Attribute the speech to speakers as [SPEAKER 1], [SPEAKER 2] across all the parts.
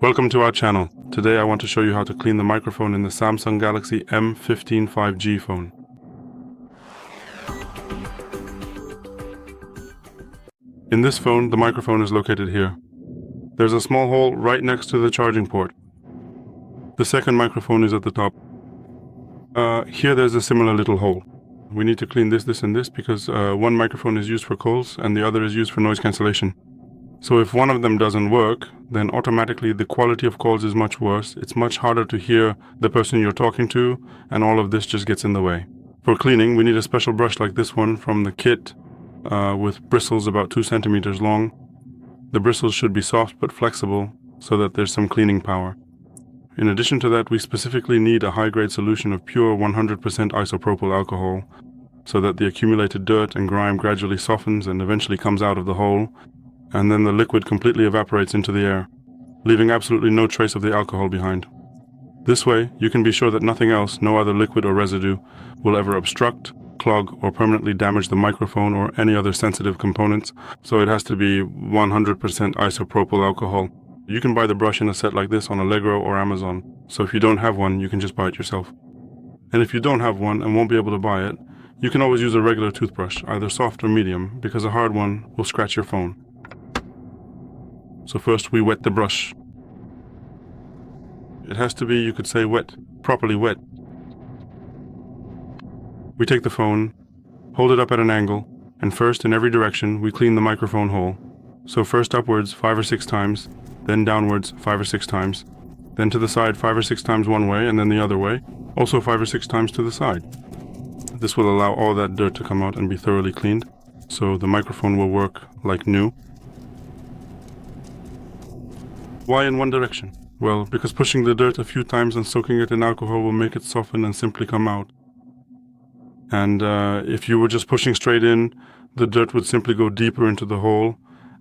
[SPEAKER 1] Welcome to our channel. Today I want to show you how to clean the microphone in the Samsung Galaxy M15 5G phone. In this phone, the microphone is located here. There's a small hole right next to the charging port. The second microphone is at the top. Here there's a similar little hole. We need to clean this, and this because one microphone is used for calls and the other is used for noise cancellation. So if one of them doesn't work, then automatically the quality of calls is much worse. It's much harder to hear the person you're talking to, and all of this just gets in the way. For cleaning, we need a special brush like this one from the kit with bristles about 2 centimeters long. The bristles should be soft but flexible so that there's some cleaning power. In addition to that, we specifically need a high-grade solution of pure 100% isopropyl alcohol so that the accumulated dirt and grime gradually softens and eventually comes out of the hole, and then the liquid completely evaporates into the air, leaving absolutely no trace of the alcohol behind. This way, you can be sure that nothing else, no other liquid or residue, will ever obstruct, clog, or permanently damage the microphone or any other sensitive components, so it has to be 100% isopropyl alcohol. You can buy the brush in a set like this on Allegro or Amazon, so if you don't have one, you can just buy it yourself. And if you don't have one and won't be able to buy it, you can always use a regular toothbrush, either soft or medium, because a hard one will scratch your phone. So first we wet the brush. It has to be, you could say, wet, properly wet. We take the phone, hold it up at an angle, and first in every direction we clean the microphone hole. So first upwards 5 or 6 times, then downwards 5 or 6 times, then to the side 5 or 6 times one way and then the other way, also 5 or 6 times to the side. This will allow all that dirt to come out and be thoroughly cleaned, so the microphone will work like new. Why in one direction? Well, because pushing the dirt a few times and soaking it in alcohol will make it soften and simply come out. And if you were just pushing straight in, the dirt would simply go deeper into the hole,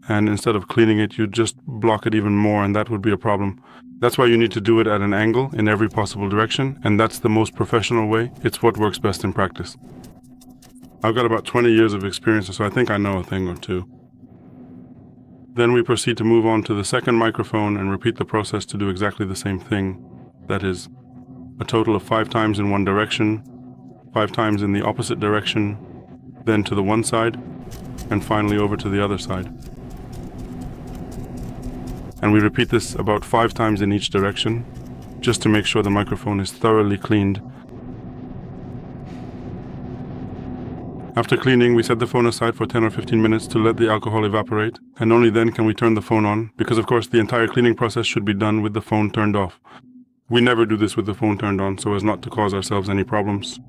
[SPEAKER 1] and instead of cleaning it, you'd just block it even more, and that would be a problem. That's why you need to do it at an angle in every possible direction, and that's the most professional way. It's what works best in practice. I've got about 20 years of experience, so I think I know a thing or two. Then we proceed to move on to the second microphone and repeat the process to do exactly the same thing. That is, a total of 5 times in one direction, 5 times in the opposite direction, then to the one side, and finally over to the other side. And we repeat this about 5 times in each direction, just to make sure the microphone is thoroughly cleaned. After cleaning, we set the phone aside for 10 or 15 minutes to let the alcohol evaporate, and only then can we turn the phone on, because of course the entire cleaning process should be done with the phone turned off. We never do this with the phone turned on so as not to cause ourselves any problems.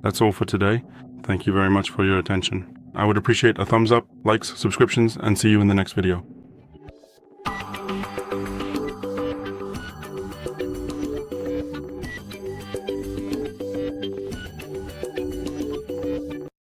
[SPEAKER 1] That's all for today. Thank you very much for your attention. I would appreciate a thumbs up, likes, subscriptions, and see you in the next video.